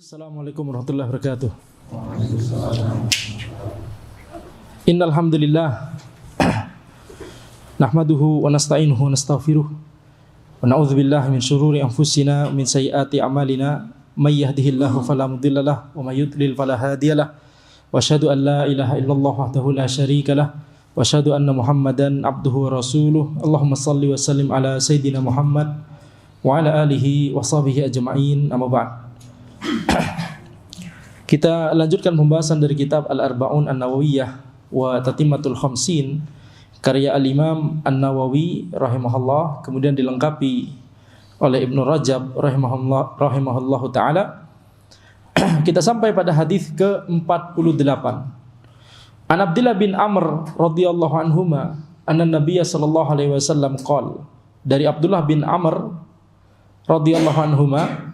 Assalamualaikum warahmatullahi wabarakatuh. Innal hamdalillah nahmaduhu wa nasta'inuhu wa nastaghfiruh wa na'udzu billahi min shururi anfusina wa min sayyiati a'malina may yahdihillahu fala mudhillalah wa may yudlil fala hadiyalah wa asyhadu an la ilaha illallah wahdahu la syarikalah wa asyhadu anna Muhammadan abduhu wa rasuluh. Allahumma shalli wa sallim ala sayidina Muhammad wa ala alihi wa sahbihi ajma'in. Amma ba'd. Kita lanjutkan pembahasan dari kitab Al-Arba'un An-Nawawiyah wa Tatimmatul Khamsin karya Al-Imam An-Nawawi rahimahullah, kemudian dilengkapi oleh Ibnu Rajab rahimahullahu taala. Kita sampai pada hadis ke-48. An Abdullah bin Amr radhiyallahu anhuma anna Nabiy sallallahu alaihi wasallam qala, dari Abdullah bin Amr radhiyallahu anhuma,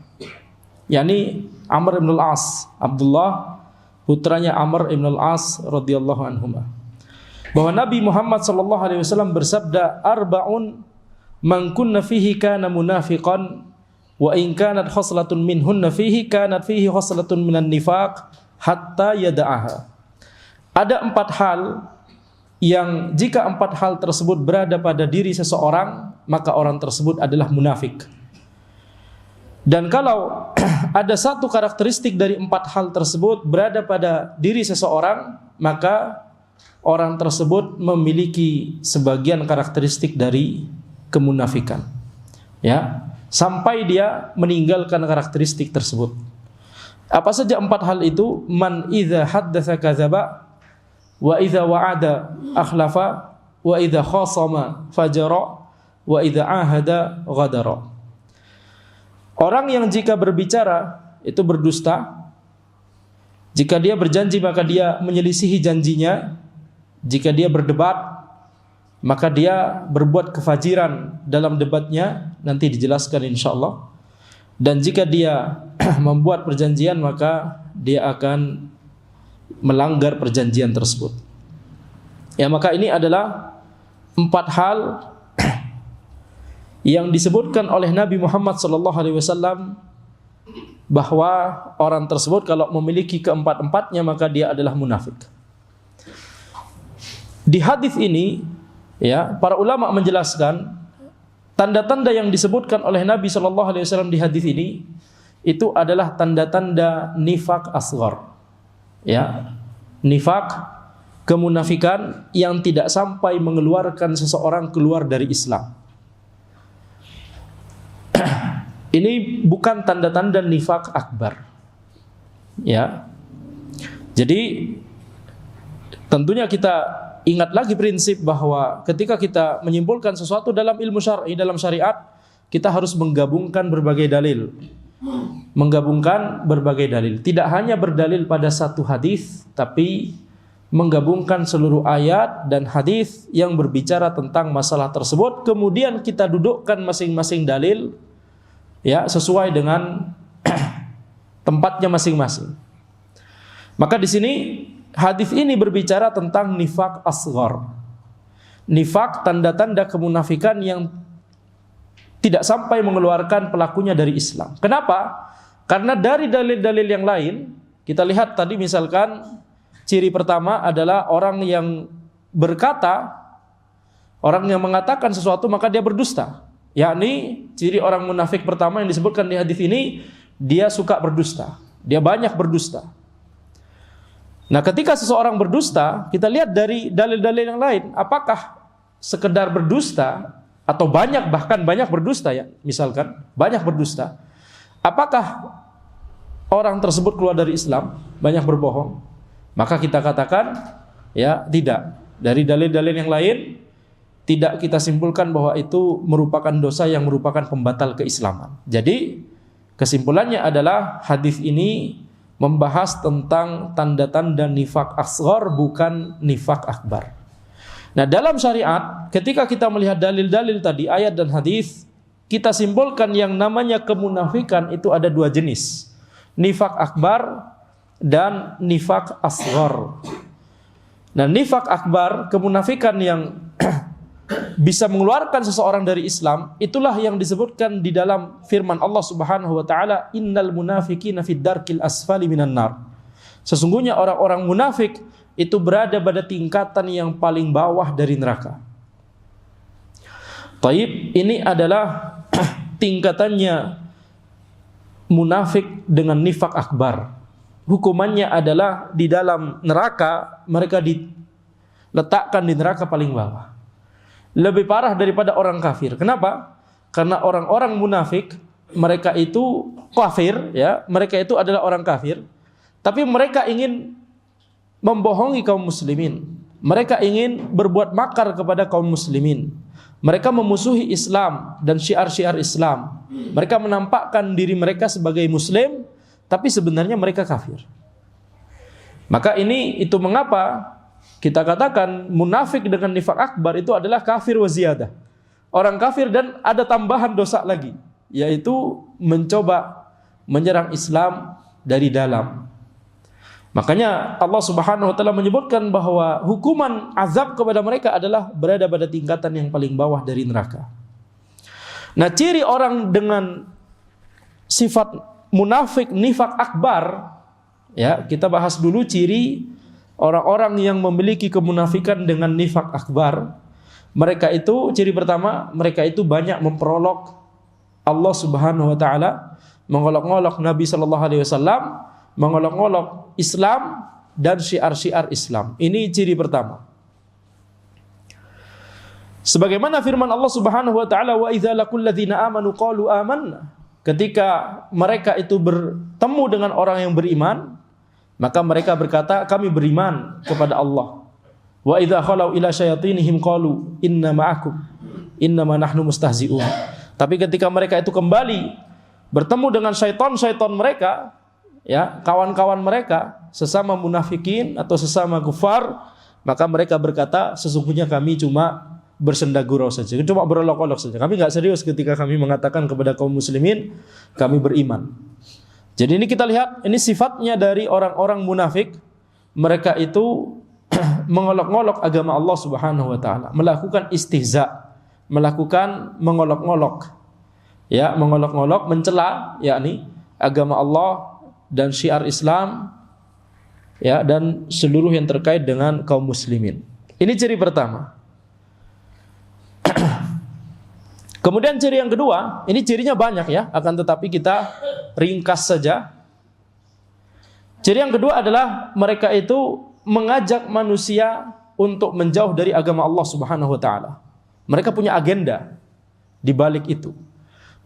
yakni Amr ibn al-As, Abdullah putranya Amr ibn al-As radhiyallahu anhuma, bahwa Nabi Muhammad sallallahu alaihi wasallam bersabda, arba'un man kunna fihi kana munafiqan wa in kanat khoslatun minhunna fihi kanat fihi khoslatun minan nifaq hatta yada'aha. Ada 4 hal yang jika 4 hal tersebut berada pada diri seseorang, maka orang tersebut adalah munafik. Dan kalau ada satu karakteristik dari 4 hal tersebut berada pada diri seseorang, maka orang tersebut memiliki sebagian karakteristik dari kemunafikan. Ya, sampai dia meninggalkan karakteristik tersebut. Apa saja 4 hal itu? Man idza haddatsa kadzaba, wa idza wa'ada akhlafa, wa idza khasama fajara, wa idza ahada ghadara. Orang yang jika berbicara itu berdusta, jika dia berjanji maka dia menyelisihi janjinya, jika dia berdebat maka dia berbuat kefajiran dalam debatnya, nanti dijelaskan insyaallah. Dan jika dia membuat perjanjian maka dia akan melanggar perjanjian tersebut. Ya, maka ini adalah 4 hal yang disebutkan oleh Nabi Muhammad sallallahu alaihi wasallam bahwa orang tersebut kalau memiliki keempat-empatnya maka dia adalah munafik. Di hadis ini, ya, para ulama menjelaskan tanda-tanda yang disebutkan oleh Nabi sallallahu alaihi wasallam di hadis ini itu adalah tanda-tanda nifak asghar. Ya, nifak, kemunafikan yang tidak sampai mengeluarkan seseorang keluar dari Islam. Ini bukan tanda-tanda nifak akbar. Ya. Jadi tentunya kita ingat lagi prinsip bahwa ketika kita menyimpulkan sesuatu dalam ilmu syar'i, dalam syariat, kita harus menggabungkan berbagai dalil. Menggabungkan berbagai dalil. Tidak hanya berdalil pada satu hadis, tapi menggabungkan seluruh ayat dan hadis yang berbicara tentang masalah tersebut. Kemudian kita dudukkan masing-masing dalil, ya, sesuai dengan tempatnya masing-masing. Maka di sini hadis ini berbicara tentang nifak asghar. Nifak, tanda-tanda kemunafikan yang tidak sampai mengeluarkan pelakunya dari Islam. Kenapa? Karena dari dalil-dalil yang lain, kita lihat tadi misalkan ciri pertama adalah orang yang berkata, orang yang mengatakan sesuatu maka dia berdusta. Yakni ciri orang munafik pertama yang disebutkan di hadis ini, dia suka berdusta, dia banyak berdusta. Nah, ketika seseorang berdusta, kita lihat dari dalil-dalil yang lain, apakah sekedar berdusta atau banyak, bahkan banyak berdusta, ya, misalkan banyak berdusta, apakah orang tersebut keluar dari Islam, banyak berbohong? Maka kita katakan, ya, tidak. Dari dalil-dalil yang lain tidak kita simpulkan bahwa itu merupakan dosa yang merupakan pembatal keislaman. Jadi kesimpulannya adalah hadis ini membahas tentang tanda-tanda nifak asghar, bukan nifak akbar. Nah, dalam syariat ketika kita melihat dalil-dalil tadi, ayat dan hadis, kita simpulkan yang namanya kemunafikan itu ada 2 jenis. Nifak akbar dan nifak asghar. Nah, nifak akbar, kemunafikan yang bisa mengeluarkan seseorang dari Islam, itulah yang disebutkan di dalam firman Allah Subhanahu wa taala, innal munafiqina fid darkil asfali minan nar. Sesungguhnya orang-orang munafik itu berada pada tingkatan yang paling bawah dari neraka. Taib, ini adalah tingkatannya munafik dengan nifak akbar. Hukumannya adalah di dalam neraka, mereka diletakkan di neraka paling bawah. Lebih parah daripada orang kafir. Kenapa? Karena orang-orang munafik, mereka itu kafir, ya, mereka itu adalah orang kafir, tapi mereka ingin membohongi kaum muslimin. Mereka ingin berbuat makar kepada kaum muslimin. Mereka memusuhi Islam dan syiar-syiar Islam. Mereka menampakkan diri mereka sebagai muslim, tapi sebenarnya mereka kafir. Maka itu mengapa kita katakan munafik dengan nifak akbar itu adalah kafir wa ziyadah. Orang kafir dan ada tambahan dosa lagi, yaitu mencoba menyerang Islam dari dalam. Makanya Allah Subhanahu wa taala menyebutkan bahwa hukuman azab kepada mereka adalah berada pada tingkatan yang paling bawah dari neraka. Nah, ciri orang dengan sifat munafik nifak akbar, ya, kita bahas dulu ciri orang-orang yang memiliki kemunafikan dengan nifak akbar. Mereka itu, ciri pertama, mereka itu banyak memperolok Allah Subhanahu wa taala, mengolok-olok Nabi sallallahu alaihi wasallam, mengolok-olok Islam dan syiar-syiar Islam. Ini ciri pertama. Sebagaimana firman Allah Subhanahu wa taala, wa idza laqul ladzina amanu qalu amanna. Ketika mereka itu bertemu dengan orang yang beriman, maka mereka berkata, kami beriman kepada Allah. Wa idza khalau ila syayatinihim qalu inna ma'akum innama nahnu mustahzi'un. Tapi ketika mereka itu kembali bertemu dengan syaitan-syaitan mereka, ya, kawan-kawan mereka, sesama munafikin atau sesama kufar, maka mereka berkata, sesungguhnya kami cuma bersenda gurau saja, cuma berolok-olok saja. Kami enggak serius ketika kami mengatakan kepada kaum muslimin kami beriman. Jadi ini kita lihat, ini sifatnya dari orang-orang munafik. Mereka itu mengolok-olok agama Allah Subhanahu wa taala, melakukan istihza, melakukan mengolok-olok, ya, mengolok-olok, mencela, yakni agama Allah dan syiar Islam, ya, dan seluruh yang terkait dengan kaum muslimin. Ini ciri pertama. Kemudian ciri yang kedua, ini cirinya banyak, ya, akan tetapi kita ringkas saja. Ciri yang kedua adalah mereka itu mengajak manusia untuk menjauh dari agama Allah Subhanahu wa taala. Mereka punya agenda di balik itu.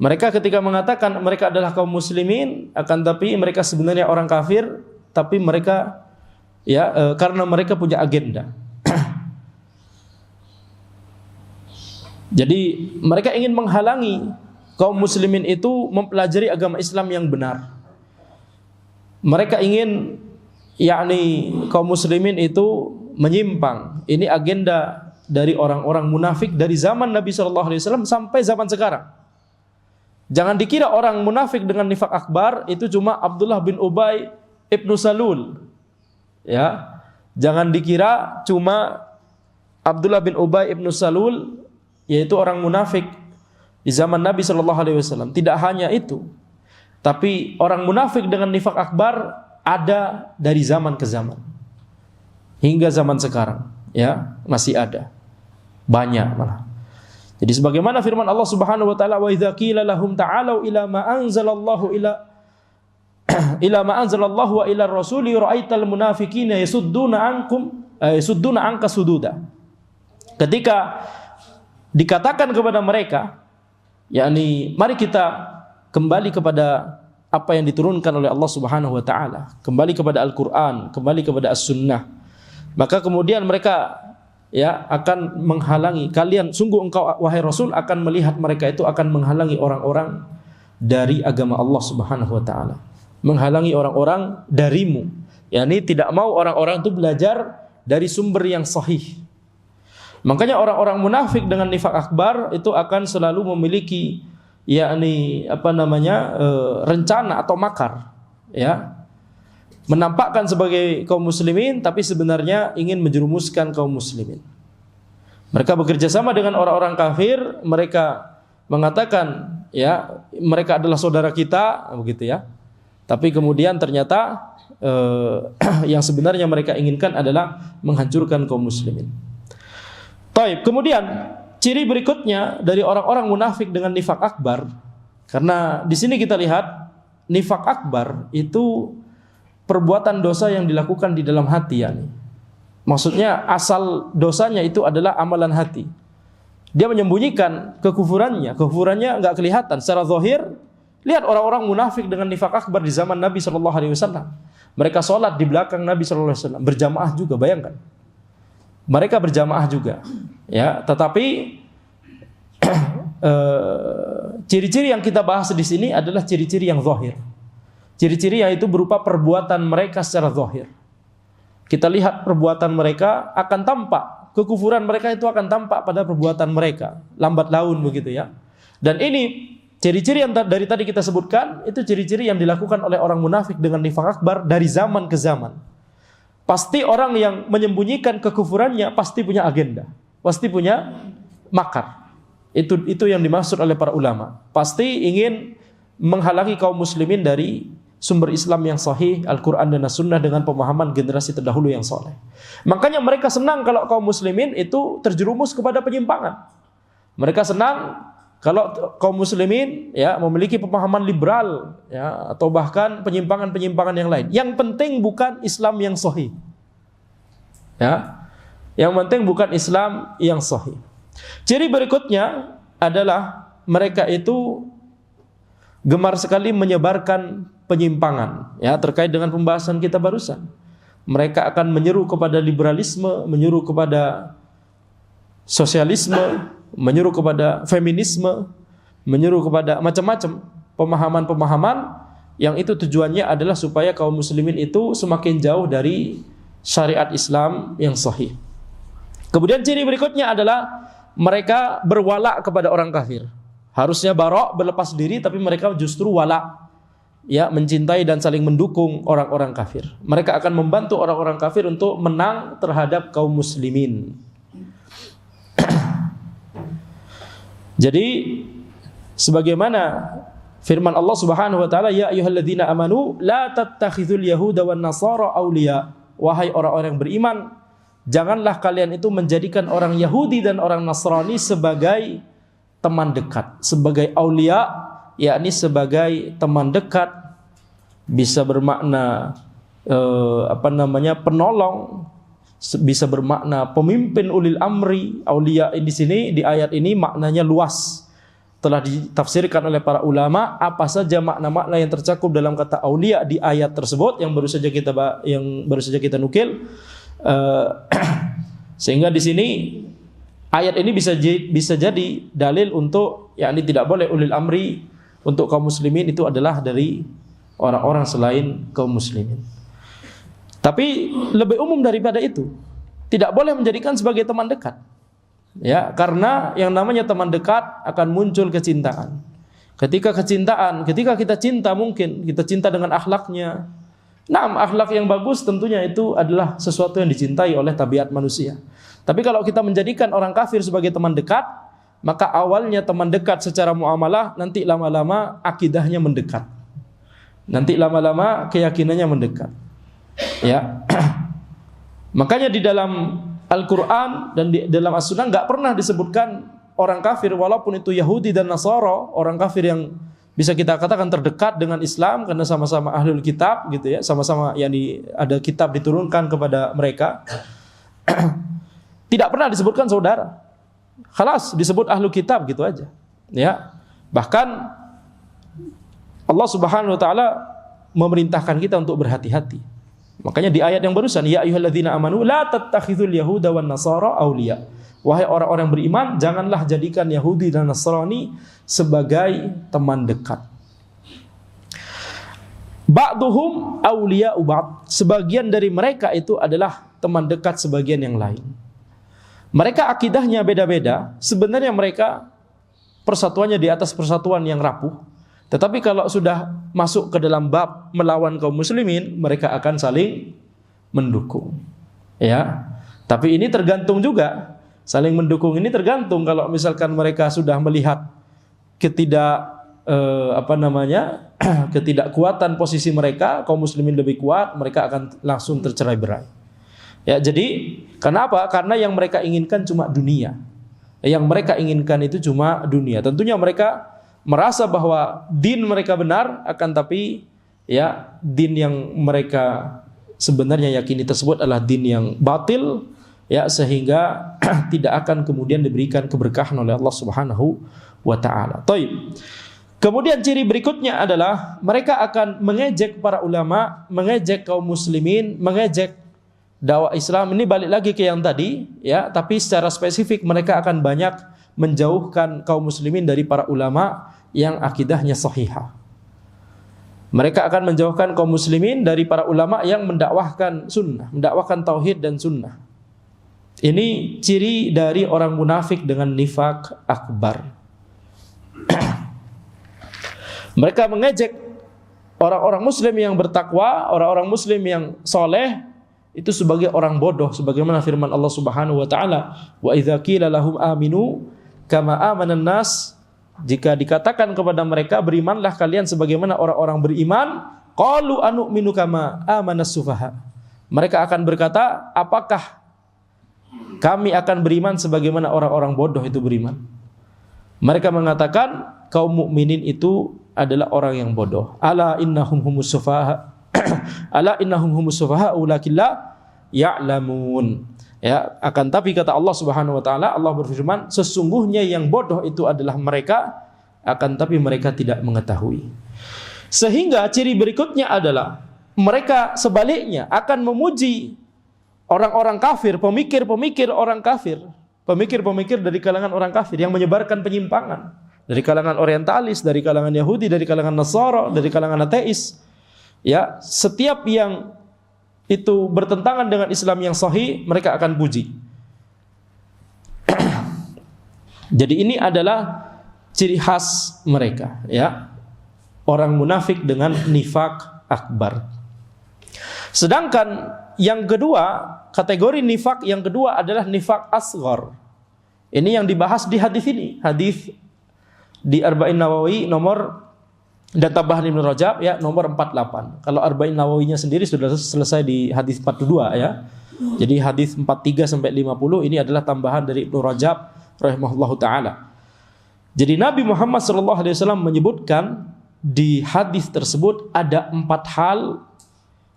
Mereka ketika mengatakan mereka adalah kaum muslimin, akan tapi mereka sebenarnya orang kafir, tapi mereka, ya, karena mereka punya agenda. Jadi mereka ingin menghalangi kaum muslimin itu mempelajari agama Islam yang benar. Mereka ingin, yakni kaum muslimin itu menyimpang. Ini agenda dari orang-orang munafik dari zaman Nabi sallallahu alaihi wasallam sampai zaman sekarang. Jangan dikira orang munafik dengan nifak akbar itu cuma Abdullah bin Ubay ibnu Salul, ya. Jangan dikira cuma Abdullah bin Ubay ibnu Salul, yaitu orang munafik di zaman Nabi sallallahu alaihi wasallam. Tidak hanya itu, tapi orang munafik dengan nifak akbar ada dari zaman ke zaman hingga zaman sekarang, ya, masih ada, banyak malah. Jadi sebagaimana firman Allah Subhanahu wa taala, wa idza qila lahum ta'alu ila ma anzalallahu ila ma anzalallahu wa ila rasuli ra'aital munafiqina yasudduna anka sududa. Ketika dikatakan kepada mereka, yakni mari kita kembali kepada apa yang diturunkan oleh Allah Subhanahu wa taala, kembali kepada Al-Qur'an, kembali kepada As-Sunnah, maka kemudian mereka, ya, akan menghalangi kalian. Sungguh engkau wahai Rasul akan melihat mereka itu akan menghalangi orang-orang dari agama Allah Subhanahu wa taala, menghalangi orang-orang darimu, yakni tidak mau orang-orang itu belajar dari sumber yang sahih. Makanya orang-orang munafik dengan nifak akbar itu akan selalu memiliki, yakni rencana atau makar, ya, menampakkan sebagai kaum muslimin tapi sebenarnya ingin menjerumuskan kaum muslimin. Mereka bekerja sama dengan orang-orang kafir, mereka mengatakan ya mereka adalah saudara kita, begitu ya. Tapi kemudian ternyata yang sebenarnya mereka inginkan adalah menghancurkan kaum muslimin. Taib. Kemudian ciri berikutnya dari orang-orang munafik dengan nifak akbar, karena di sini kita lihat nifak akbar itu perbuatan dosa yang dilakukan di dalam hati, yani. Maksudnya asal dosanya itu adalah amalan hati. Dia menyembunyikan kekufurannya nggak kelihatan secara zahir. Lihat orang-orang munafik dengan nifak akbar di zaman Nabi SAW. Mereka sholat di belakang Nabi SAW, berjamaah juga, bayangkan. Mereka berjamaah juga, ya. Tetapi ciri-ciri yang kita bahas di sini adalah ciri-ciri yang zahir. Ciri-ciri yaitu berupa perbuatan mereka secara zahir. Kita lihat perbuatan mereka akan tampak, kekufuran mereka itu akan tampak pada perbuatan mereka, lambat laun begitu ya. Dan ini ciri-ciri yang dari tadi kita sebutkan, itu ciri-ciri yang dilakukan oleh orang munafik dengan nifak akbar dari zaman ke zaman. Pasti orang yang menyembunyikan kekufurannya pasti punya agenda, pasti punya makar. Itu yang dimaksud oleh para ulama. Pasti ingin menghalangi kaum muslimin dari sumber Islam yang sahih, Al-Quran dan As-Sunnah dengan pemahaman generasi terdahulu yang soleh. Makanya mereka senang kalau kaum muslimin itu terjerumus kepada penyimpangan. Mereka senang kalau kaum muslimin ya memiliki pemahaman liberal ya, atau bahkan penyimpangan-penyimpangan yang lain. Yang penting bukan Islam yang sahih. Ya. Yang penting bukan Islam yang sahih. Ciri berikutnya adalah mereka itu gemar sekali menyebarkan penyimpangan ya, terkait dengan pembahasan kita barusan. Mereka akan menyeru kepada liberalisme, menyeru kepada sosialisme, menyeru kepada feminisme, menyeru kepada macam-macam pemahaman-pemahaman yang itu tujuannya adalah supaya kaum muslimin itu semakin jauh dari syariat Islam yang sahih. Kemudian ciri berikutnya adalah mereka berwala kepada orang kafir. Harusnya barok, berlepas diri, tapi mereka justru wala, ya, mencintai dan saling mendukung orang-orang kafir. Mereka akan membantu orang-orang kafir untuk menang terhadap kaum muslimin. Jadi sebagaimana firman Allah Subhanahu wa taala, ya ayyuhalladzina amanu la tattakhidhul yahuda wan nasara awliya. Wahai orang-orang yang beriman, janganlah kalian itu menjadikan orang Yahudi dan orang Nasrani sebagai teman dekat, sebagai aulia, yakni sebagai teman dekat, bisa bermakna penolong, bisa bermakna pemimpin ulil amri. Aulia di sini di ayat ini maknanya luas, telah ditafsirkan oleh para ulama apa saja makna-makna yang tercakup dalam kata aulia di ayat tersebut yang baru saja kita nukil. Sehingga di sini ayat ini bisa jadi dalil untuk yakni tidak boleh ulil amri untuk kaum muslimin itu adalah dari orang-orang selain kaum muslimin. Tapi lebih umum daripada itu, tidak boleh menjadikan sebagai teman dekat. Ya, karena yang namanya teman dekat akan muncul kecintaan. Ketika kita cinta, mungkin kita cinta dengan akhlaknya. Nah, akhlak yang bagus tentunya itu adalah sesuatu yang dicintai oleh tabiat manusia. Tapi kalau kita menjadikan orang kafir sebagai teman dekat, maka awalnya teman dekat secara muamalah, nanti lama-lama akidahnya mendekat. Nanti lama-lama keyakinannya mendekat. Ya. Makanya di dalam Al-Quran dan di dalam As-Sunnah nggak pernah disebutkan orang kafir, walaupun itu Yahudi dan Nasara, orang kafir yang bisa kita katakan terdekat dengan Islam karena sama-sama ahlul kitab gitu ya, sama-sama yakni ada kitab diturunkan kepada mereka. Tidak pernah disebutkan saudara. Khalas disebut ahlul kitab gitu aja. Ya. Bahkan Allah Subhanahu wa taala memerintahkan kita untuk berhati-hati. Makanya di ayat yang barusan, ya ayyuhalladzina amanu la tattakhidhul yahuda wan nasara awliya. Wahai orang-orang beriman, janganlah jadikan Yahudi dan Nasrani sebagai teman dekat. Ba'duhum awliya'u ba'd. Sebagian dari mereka itu adalah teman dekat sebagian yang lain. Mereka akidahnya beda-beda. Sebenarnya mereka persatuannya di atas persatuan yang rapuh. Tetapi kalau sudah masuk ke dalam bab melawan kaum muslimin, mereka akan saling mendukung. Ya. Tapi ini tergantung juga Saling mendukung ini tergantung kalau misalkan mereka sudah melihat ketidakkuatan posisi mereka, kaum muslimin lebih kuat, mereka akan langsung tercerai-berai. Ya, jadi kenapa? Karena yang mereka inginkan cuma dunia. Yang mereka inginkan itu cuma dunia. Tentunya mereka merasa bahwa din mereka benar, akan tapi ya din yang mereka sebenarnya yakini tersebut adalah din yang batil, ya, sehingga tidak akan kemudian diberikan keberkahan oleh Allah Subhanahu wa taala. Taib. Kemudian ciri berikutnya adalah mereka akan mengejek para ulama, mengejek kaum muslimin, mengejek dakwah Islam. Ini balik lagi ke yang tadi, ya, tapi secara spesifik mereka akan banyak menjauhkan kaum muslimin dari para ulama yang akidahnya sahihah. Mereka akan menjauhkan kaum muslimin dari para ulama yang mendakwahkan sunnah, mendakwahkan tauhid dan sunnah. Ini ciri dari orang munafik dengan nifak akbar. Mereka mengejek orang-orang muslim yang bertakwa, orang-orang muslim yang soleh itu sebagai orang bodoh, sebagaimana firman Allah Subhanahu wa taala, wa idza qila lahum aminu kama amanan nas, jika dikatakan kepada mereka berimanlah kalian sebagaimana orang-orang beriman, qalu anu'minu kama amanas sufaha, mereka akan berkata, apakah kami akan beriman sebagaimana orang-orang bodoh itu beriman? Mereka mengatakan kaum mukminin itu adalah orang yang bodoh. Ala innahum humus sufaha. Ala innahum humus sufaha walakin la ya'lamun. Ya, akan tapi kata Allah Subhanahu wa taala, Allah berfirman, sesungguhnya yang bodoh itu adalah mereka, akan tapi mereka tidak mengetahui. Sehingga ciri berikutnya adalah mereka sebaliknya akan memuji orang-orang kafir, pemikir-pemikir orang kafir, pemikir-pemikir dari kalangan orang kafir yang menyebarkan penyimpangan, dari kalangan orientalis, dari kalangan Yahudi, dari kalangan Nasara, dari kalangan ateis. Ya, setiap yang itu bertentangan dengan Islam yang sahih, mereka akan puji. Jadi ini adalah ciri khas mereka, ya. Orang munafik dengan nifak akbar. Sedangkan yang kedua, kategori nifak yang kedua adalah nifak asghar. Ini yang dibahas di hadis ini, hadis di Arba'in Nawawi nomor, dan tambahan Ibnu Rajab, ya, nomor 48. Kalau Arba'in Nawawinya sendiri sudah selesai di hadis 42, ya. Jadi hadis 43 sampai 50 ini adalah tambahan dari Ibnu Rajab rahimahullahu taala. Jadi Nabi Muhammad SAW menyebutkan di hadis tersebut ada 4 hal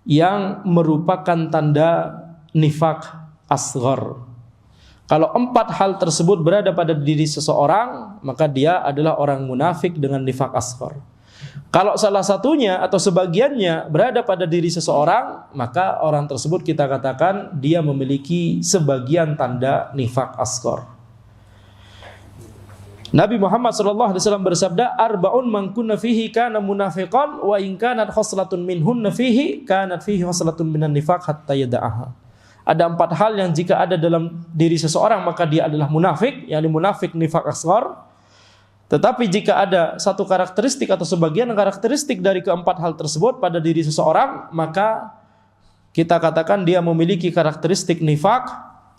yang merupakan tanda nifak asghar. Kalau 4 hal tersebut berada pada diri seseorang, maka dia adalah orang munafik dengan nifak asghar. Kalau salah satunya atau sebagiannya berada pada diri seseorang, maka orang tersebut kita katakan dia memiliki sebagian tanda nifak asghar. Nabi Muhammad SAW bersabda, arba'un man kunna fihi kana munafiqan wa in kanat khoslatun minhunna fihi kanat fihi khoslatun minan nifaq hatta yada'aha. Ada 4 hal yang jika ada dalam diri seseorang maka dia adalah munafik, yakni munafik nifak asghar. Tetapi jika ada satu karakteristik atau sebagian karakteristik dari keempat hal tersebut pada diri seseorang, maka kita katakan dia memiliki karakteristik nifak,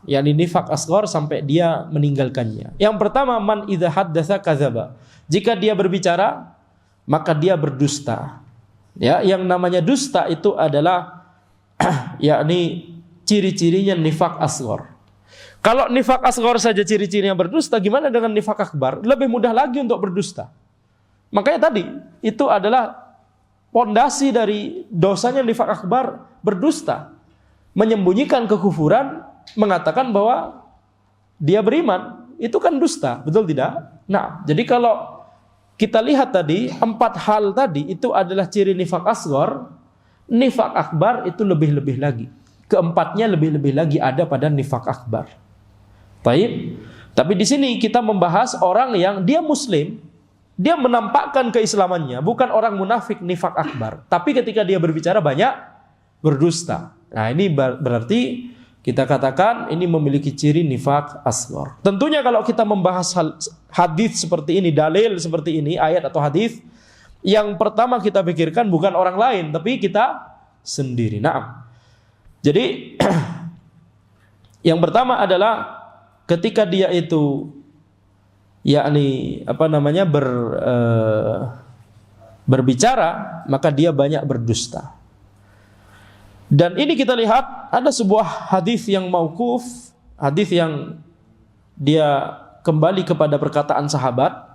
yakni nifak asghar sampai dia meninggalkannya. Yang pertama, man idza haddatsa kadzaba. Jika dia berbicara, maka dia berdusta. Ya, yang namanya dusta itu adalah yakni ciri-cirinya nifak asghar. Kalau nifak asghar saja ciri-cirinya berdusta, gimana dengan nifak akbar? Lebih mudah lagi untuk berdusta. Makanya tadi itu adalah pondasi dari dosanya nifak akbar, berdusta, menyembunyikan kekufuran, mengatakan bahwa dia beriman, itu kan dusta, betul tidak? Nah, jadi kalau kita lihat tadi 4 hal tadi itu adalah ciri nifak asghar, nifak akbar itu lebih-lebih lagi. Keempatnya lebih-lebih lagi ada pada nifak akbar. Baik. Tapi di sini kita membahas orang yang dia muslim, dia menampakkan keislamannya, bukan orang munafik nifak akbar. Tapi ketika dia berbicara banyak berdusta. Nah, ini berarti kita katakan ini memiliki ciri nifak asghar. Tentunya kalau kita membahas hadis seperti ini, dalil seperti ini, ayat atau hadis, yang pertama kita pikirkan bukan orang lain, tapi kita sendiri. Nah, jadi yang pertama adalah ketika dia itu berbicara, maka dia banyak berdusta. Dan ini kita lihat ada sebuah hadis yang mauquf, hadis yang dia kembali kepada perkataan sahabat.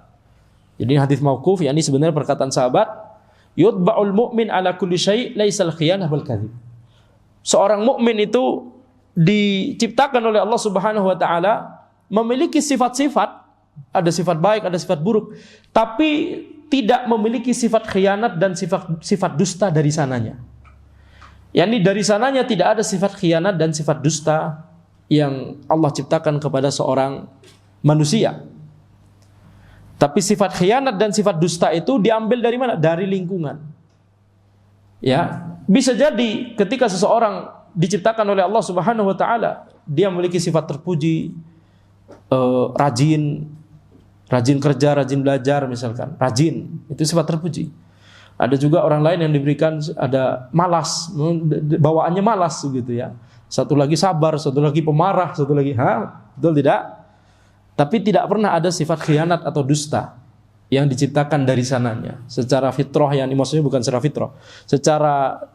Jadi hadis mauquf, yakni sebenarnya perkataan sahabat, yutba'ul mu'min ala kulli syai' laisal khiyanah wal kadzib. Seorang mukmin itu diciptakan oleh Allah Subhanahu wa taala memiliki sifat-sifat, ada sifat baik, ada sifat buruk, tapi tidak memiliki sifat khianat dan sifat dusta dari sananya. Yani dari sananya tidak ada sifat khianat dan sifat dusta yang Allah ciptakan kepada seorang manusia. Tapi sifat khianat dan sifat dusta itu diambil dari mana? Dari lingkungan. Ya, bisa jadi ketika seseorang diciptakan oleh Allah Subhanahu wa taala, dia memiliki sifat terpuji, rajin kerja, rajin belajar misalkan. Rajin, itu sifat terpuji. Ada juga orang lain yang diberikan ada malas, bawaannya malas gitu ya. Satu lagi sabar, satu lagi pemarah, satu lagi betul tidak? Tapi tidak pernah ada sifat khianat atau dusta yang diciptakan dari sananya. Secara fitrah, yang maksudnya bukan secara fitrah. Secara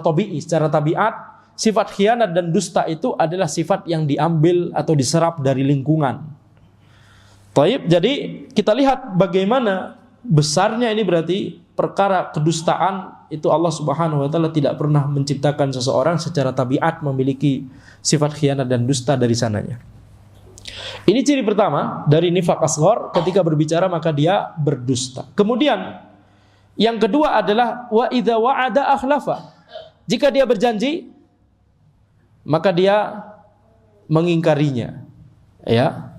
tabi'i, secara tabiat, sifat khianat dan dusta itu adalah sifat yang diambil atau diserap dari lingkungan. Taib, jadi kita lihat bagaimana besarnya ini, berarti perkara kedustaan itu Allah Subhanahu wa taala tidak pernah menciptakan seseorang secara tabiat memiliki sifat khianat dan dusta dari sananya. Ini ciri pertama dari nifaq asghar, ketika berbicara maka dia berdusta. Kemudian yang kedua adalah wa idza wa'ada akhlafa. Jika dia berjanji maka dia mengingkarinya. Ya.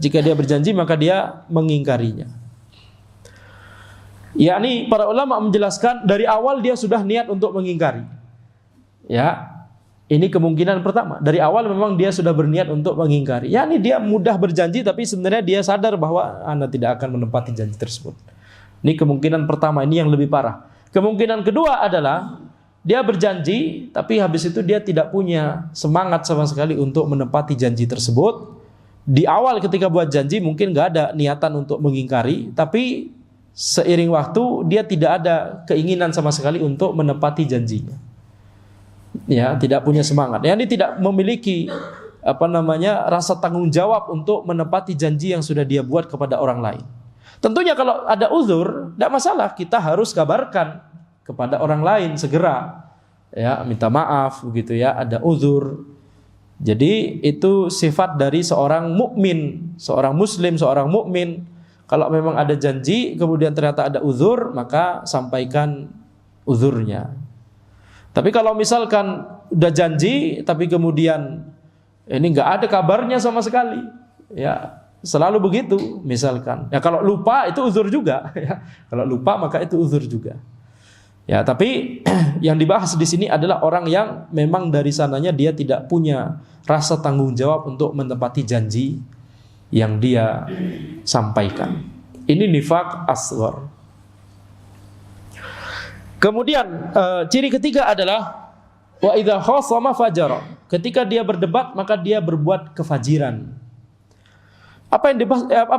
Jika dia berjanji maka dia mengingkarinya. Yakni para ulama menjelaskan dari awal dia sudah niat untuk mengingkari. Ya, ini kemungkinan pertama. Dari awal memang dia sudah berniat untuk mengingkari. Yakni dia mudah berjanji tapi sebenarnya dia sadar bahwa Anda tidak akan menepati janji tersebut. Ini kemungkinan pertama, ini yang lebih parah. Kemungkinan kedua adalah dia berjanji tapi habis itu dia tidak punya semangat sama sekali untuk menepati janji tersebut. Di awal ketika buat janji mungkin nggak ada niatan untuk mengingkari, tapi seiring waktu dia tidak ada keinginan sama sekali untuk menepati janjinya. Ya, tidak punya semangat. Ya, ini tidak memiliki rasa tanggung jawab untuk menepati janji yang sudah dia buat kepada orang lain. Tentunya kalau ada uzur, tidak masalah, kita harus kabarkan kepada orang lain segera. Ya, minta maaf begitu ya, ada uzur. Jadi itu sifat dari seorang mukmin, seorang muslim, seorang mukmin. Kalau memang ada janji, kemudian ternyata ada uzur, maka sampaikan uzurnya. Tapi kalau misalkan udah janji, tapi kemudian ini nggak ada kabarnya sama sekali, ya selalu begitu. Misalkan, ya kalau lupa itu uzur juga. Ya. Kalau lupa maka itu uzur juga. Ya, tapi yang dibahas di sini adalah orang yang memang dari sananya dia tidak punya rasa tanggung jawab untuk menepati janji yang dia sampaikan. Ini nifaq asghar. Kemudian ciri ketiga adalah wa idza khasama fajara. Ketika dia berdebat maka dia berbuat kefajiran. Apa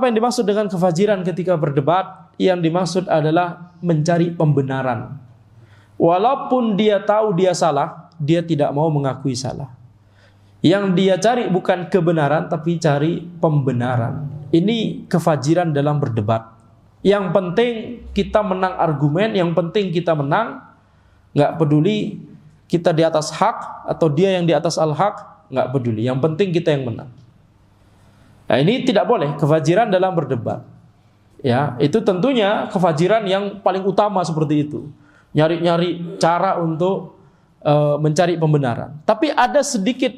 yang dimaksud dengan kefajiran ketika berdebat? Yang dimaksud adalah mencari pembenaran. Walaupun dia tahu dia salah, dia tidak mau mengakui salah. Yang dia cari bukan kebenaran, tapi cari pembenaran. Ini kefajiran dalam berdebat. Yang penting kita menang argumen, yang penting kita menang. Nggak peduli kita di atas hak atau dia yang di atas al-haq, nggak peduli. Yang penting kita yang menang. Nah, ini tidak boleh, kefajiran dalam berdebat. Ya, itu tentunya kefajiran yang paling utama seperti itu. Nyari-nyari cara untuk mencari pembenaran. Tapi ada sedikit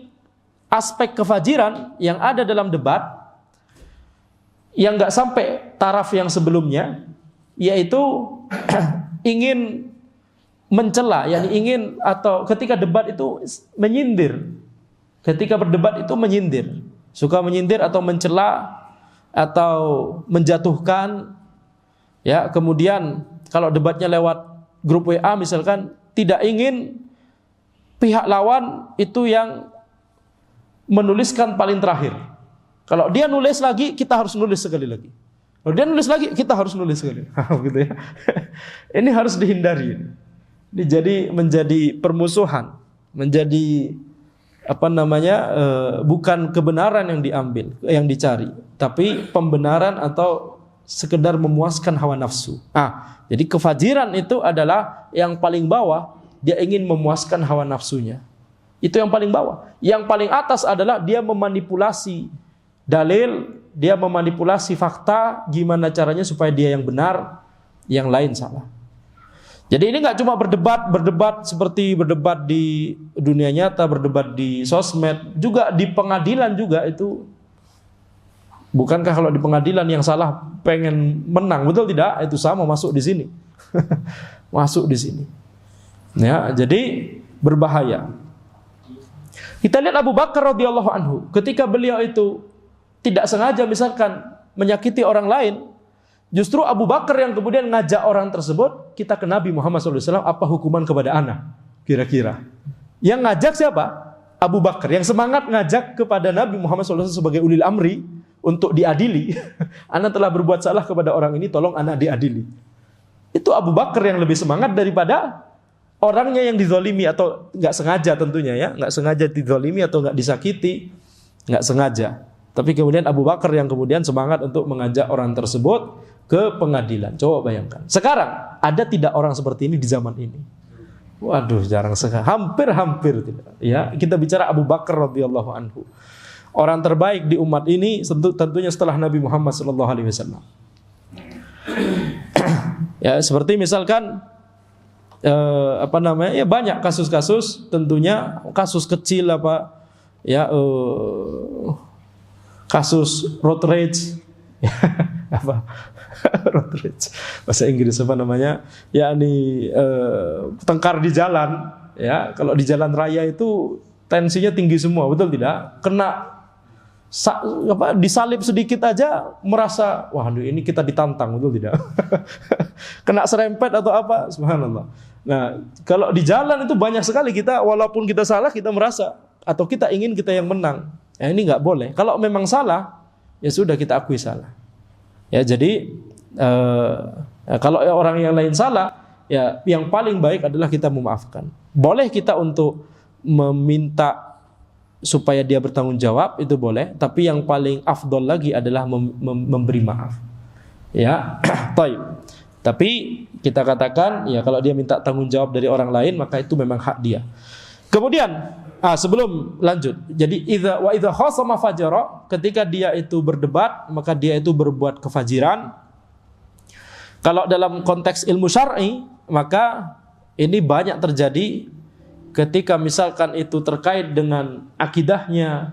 aspek kefajiran yang ada dalam debat yang nggak sampai taraf yang sebelumnya, yaitu ingin mencela, yakni ingin atau ketika debat itu menyindir. Ketika berdebat itu menyindir, suka menyindir atau mencela atau menjatuhkan. Ya, kemudian kalau debatnya lewat grup WA misalkan, tidak ingin pihak lawan itu yang menuliskan paling terakhir. Kalau dia nulis lagi, kita harus nulis sekali lagi. Kalau dia nulis lagi, kita harus nulis sekali. Gitu ya. Ini harus dihindari. Ini menjadi permusuhan, menjadi bukan kebenaran yang diambil, yang dicari, tapi pembenaran atau sekedar memuaskan hawa nafsu. Jadi kefajiran itu adalah yang paling bawah, dia ingin memuaskan hawa nafsunya. Itu yang paling bawah. Yang paling atas adalah dia memanipulasi dalil, dia memanipulasi fakta, gimana caranya supaya dia yang benar, yang lain salah. Jadi ini nggak cuma berdebat seperti berdebat di dunia nyata, berdebat di sosmed, juga di pengadilan juga itu. Bukankah kalau di pengadilan yang salah pengen menang, betul tidak? Itu sama masuk di sini. Masuk di sini. Ya, jadi berbahaya. Kita lihat Abu Bakar radhiyallahu anhu, ketika beliau itu tidak sengaja misalkan menyakiti orang lain, justru Abu Bakar yang kemudian ngajak orang tersebut, kita ke Nabi Muhammad SAW, apa hukuman kepada anak? Kira-kira. Yang ngajak siapa? Abu Bakar. Yang semangat ngajak kepada Nabi Muhammad SAW sebagai ulil amri, untuk diadili. Anak telah berbuat salah kepada orang ini, tolong anak diadili. Itu Abu Bakar yang lebih semangat daripada orangnya yang dizalimi, atau nggak sengaja tentunya ya, nggak sengaja dizalimi atau nggak disakiti, nggak sengaja. Tapi kemudian Abu Bakar yang kemudian semangat untuk mengajak orang tersebut ke pengadilan. Coba bayangkan. Sekarang ada tidak orang seperti ini di zaman ini? Waduh, jarang sekali. Hampir tidak. Ya, kita bicara Abu Bakar radhiyallahu anhu. Orang terbaik di umat ini tentunya setelah Nabi Muhammad SAW. Ya, seperti misalkan ya banyak kasus-kasus, tentunya kasus kecil kasus road rage. Road rage bahasa Inggris yakni tengkar di jalan ya. Kalau di jalan raya itu tensinya tinggi semua, betul tidak? Kena disalip sedikit aja merasa wah ini kita ditantang, betul tidak? Kena serempet atau apa, subhanallah. Nah, kalau di jalan itu banyak sekali kita, walaupun kita salah, kita merasa atau kita ingin kita yang menang. Ya, ini nggak boleh. Kalau memang salah, ya sudah, kita akui salah. Ya, jadi kalau orang yang lain salah, ya yang paling baik adalah kita memaafkan. Boleh kita untuk meminta supaya dia bertanggung jawab, itu boleh, tapi yang paling afdol lagi adalah memberi maaf. Ya, baik. Tapi kita katakan ya kalau dia minta tanggung jawab dari orang lain, maka itu memang hak dia. Kemudian sebelum lanjut, jadi idza khasama fajara, ketika dia itu berdebat, maka dia itu berbuat kefajiran. Kalau dalam konteks ilmu syar'i, maka ini banyak terjadi ketika misalkan itu terkait dengan akidahnya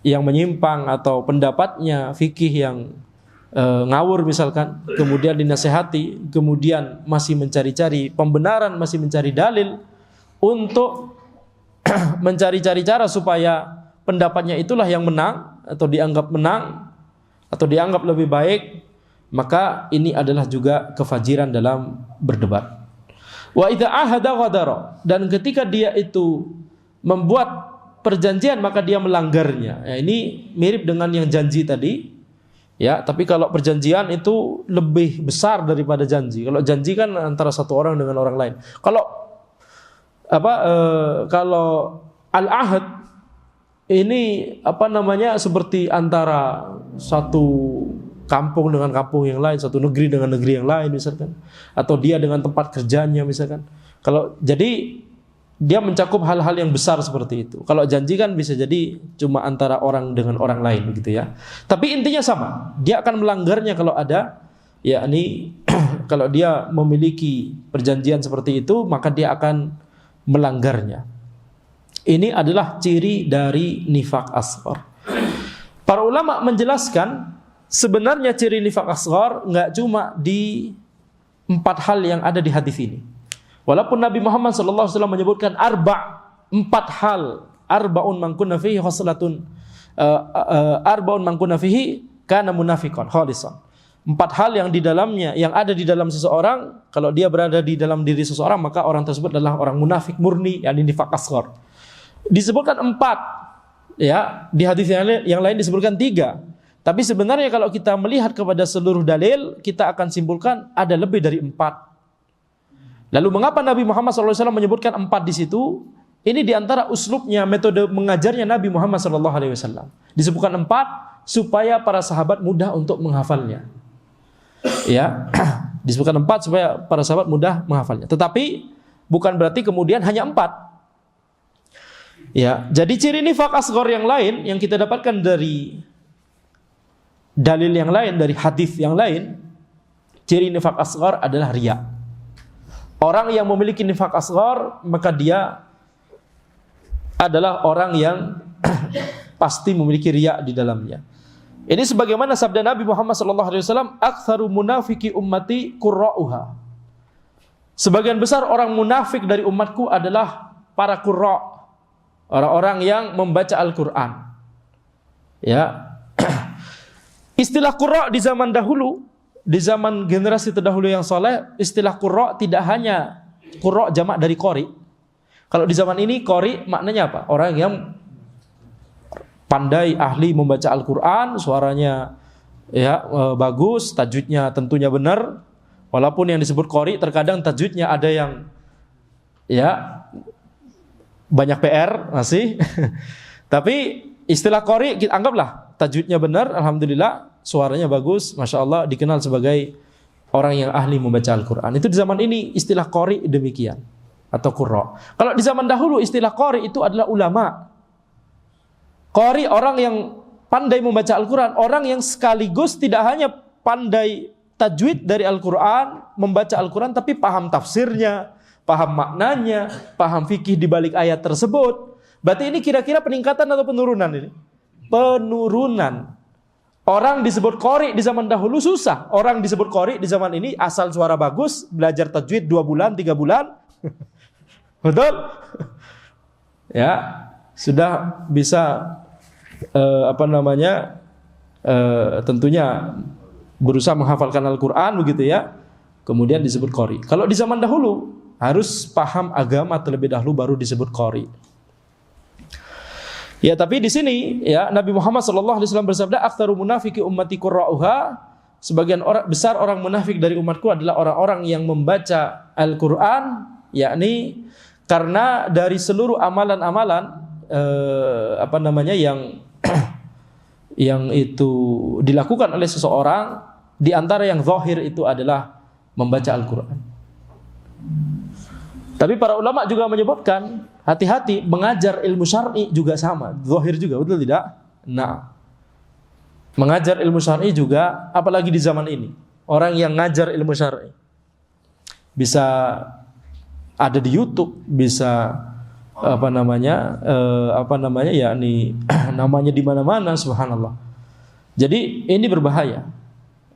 yang menyimpang atau pendapatnya fikih yang ngawur misalkan, kemudian dinasehati, kemudian masih mencari-cari pembenaran, masih mencari dalil untuk mencari-cari cara supaya pendapatnya itulah yang menang atau dianggap menang atau dianggap lebih baik, maka ini adalah juga kefajiran dalam berdebat. Wa idza ahada ghadara, dan ketika dia itu membuat perjanjian maka dia melanggarnya. Ya, ini mirip dengan yang janji tadi. Ya, tapi kalau perjanjian itu lebih besar daripada janji. Kalau janji kan antara satu orang dengan orang lain. Kalau kalau al-ahad ini seperti antara satu kampung dengan kampung yang lain, satu negeri dengan negeri yang lain misalkan, atau dia dengan tempat kerjanya misalkan. Kalau jadi dia mencakup hal-hal yang besar seperti itu. Kalau janji kan bisa jadi cuma antara orang dengan orang lain begitu ya. Tapi intinya sama. Dia akan melanggarnya kalau ada, yakni kalau dia memiliki perjanjian seperti itu, maka dia akan melanggarnya. Ini adalah ciri dari nifaq asghar. Para ulama menjelaskan sebenarnya ciri nifaq asghar enggak cuma di 4 hal yang ada di hadis ini. Walaupun Nabi Muhammad SAW menyebutkan 4 hal, arba'un man kunna fihi khoslatun, arba'un man kunna fihi kana munafiqan khalisan. 4 hal yang di dalamnya, yang ada di dalam seseorang, kalau dia berada di dalam diri seseorang, maka orang tersebut adalah orang munafik murni, yakni nifaq asghar. Disebutkan 4 ya di hadis yang lain disebutkan 3. Tapi sebenarnya kalau kita melihat kepada seluruh dalil, kita akan simpulkan ada lebih dari 4. Lalu mengapa Nabi Muhammad SAW menyebutkan 4 di situ? Ini diantara uslubnya, metode mengajarnya Nabi Muhammad SAW. Disebutkan 4 supaya para sahabat mudah untuk menghafalnya. Ya, disebutkan 4 supaya para sahabat mudah menghafalnya. Tetapi bukan berarti kemudian hanya 4. Ya, jadi ciri nifaq asghar yang lain yang kita dapatkan dari dalil yang lain, dari hadis yang lain, ciri nifaq asghar adalah riya. Orang yang memiliki nifaq asghar, maka dia adalah orang yang pasti memiliki riya di dalamnya. Ini sebagaimana sabda Nabi Muhammad SAW, "Aktsaru munafiki ummati qurra'uha." Sebagian besar orang munafik dari umatku adalah para qurra', orang-orang yang membaca Al-Qur'an. Ya. Istilah qurra' di zaman dahulu, di zaman generasi terdahulu yang soleh, istilah qurra' tidak hanya qurra' jamak dari qori. Kalau di zaman ini qori maknanya apa? Orang yang pandai, ahli membaca Al-Qur'an, suaranya ya bagus, tajwidnya tentunya benar. Walaupun yang disebut qori terkadang tajwidnya ada yang ya banyak PR masih. Tapi istilah qori kita anggaplah tajwidnya benar, alhamdulillah, suaranya bagus, masya Allah, dikenal sebagai orang yang ahli membaca Al-Quran. Itu di zaman ini istilah qori demikian, atau qurra. Kalau di zaman dahulu istilah qori itu adalah ulama. Qori orang yang pandai membaca Al-Quran, orang yang sekaligus tidak hanya pandai tajwid dari Al-Quran, membaca Al-Quran, tapi paham tafsirnya, paham maknanya, paham fikih di balik ayat tersebut. Berarti ini kira-kira peningkatan atau penurunan ini? Penurunan. Orang disebut qori di zaman dahulu susah. Orang disebut qori di zaman ini asal suara bagus, belajar tajwid 2 bulan, 3 bulan. Betul? Ya, sudah bisa tentunya berusaha menghafalkan Al-Qur'an begitu ya. Kemudian disebut qori. Kalau di zaman dahulu harus paham agama terlebih dahulu baru disebut qori. Ya, tapi di sini ya Nabi Muhammad SAW bersabda, "Aktsaru munafiki ummati qurra'uha." Sebagian besar orang munafik dari umatku adalah orang-orang yang membaca Al-Qur'an, yakni karena dari seluruh amalan-amalan yang itu dilakukan oleh seseorang, di antara yang zahir itu adalah membaca Al-Qur'an. Tapi para ulama juga menyebutkan hati-hati, mengajar ilmu syar'i juga sama, zahir juga, betul tidak? Nah, mengajar ilmu syar'i juga, apalagi di zaman ini, orang yang ngajar ilmu syar'i bisa ada di YouTube, bisa namanya di mana-mana, subhanallah. Jadi ini berbahaya.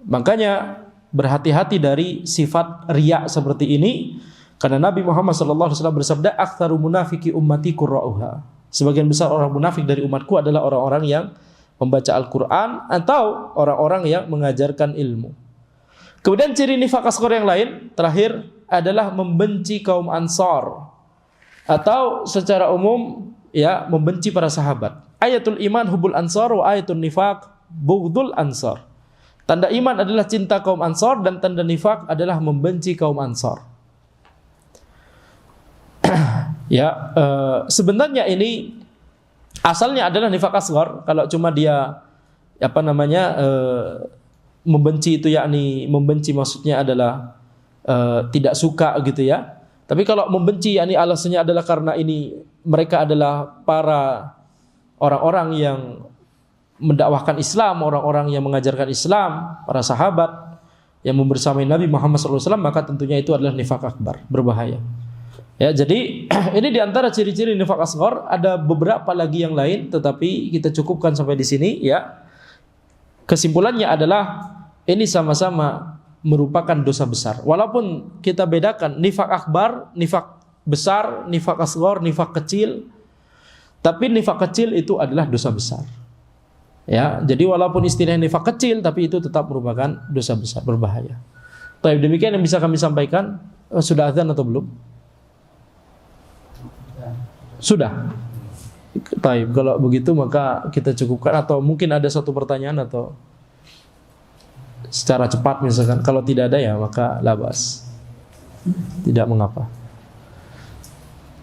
Makanya berhati-hati dari sifat riya seperti ini. Karena Nabi Muhammad SAW bersabda, "Aktsaru munafiki ummati qurra'uha." Sebagian besar orang munafik dari umatku adalah orang-orang yang membaca Al-Quran atau orang-orang yang mengajarkan ilmu. Kemudian ciri nifaq asghar yang lain terakhir adalah membenci kaum Ansar, atau secara umum ya membenci para sahabat. Ayatul iman hubul ansar wa ayatul nifaq bughdul ansar. Tanda iman adalah cinta kaum Ansar dan tanda nifaq adalah membenci kaum Ansar. Ya, sebenarnya ini asalnya adalah nifaq asghar. Kalau cuma dia membenci itu, yakni membenci maksudnya adalah tidak suka gitu ya. Tapi kalau membenci yakni alasannya adalah karena ini mereka adalah para orang-orang yang mendakwahkan Islam, orang-orang yang mengajarkan Islam, para sahabat yang membersamai Nabi Muhammad SAW, maka tentunya itu adalah nifaq akbar, berbahaya. Ya, jadi ini diantara ciri-ciri nifaq asghar. Ada beberapa lagi yang lain, tetapi kita cukupkan sampai di sini. Ya, kesimpulannya adalah ini sama-sama merupakan dosa besar. Walaupun kita bedakan nifaq akbar, nifaq besar, nifaq asghar, nifaq kecil, tapi nifaq kecil itu adalah dosa besar. Ya, jadi walaupun istilahnya nifaq kecil, tapi itu tetap merupakan dosa besar, berbahaya. Baik, demikian yang bisa kami sampaikan. Sudah azan atau belum? Sudah. Taib. Kalau begitu maka kita cukupkan, atau mungkin ada satu pertanyaan atau secara cepat misalkan. Kalau tidak ada ya maka labas. Tidak mengapa.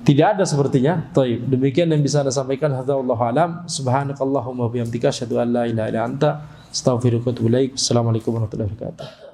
Tidak ada sepertinya. Taib. Demikian yang bisa Anda sampaikan. Hadza wallahu alam. Subhanakallahumma wa bihamdika asyhadu an la ilaha illa anta astaghfiruka wa atubu ilaik. Assalamualaikum warahmatullahi wabarakatuh.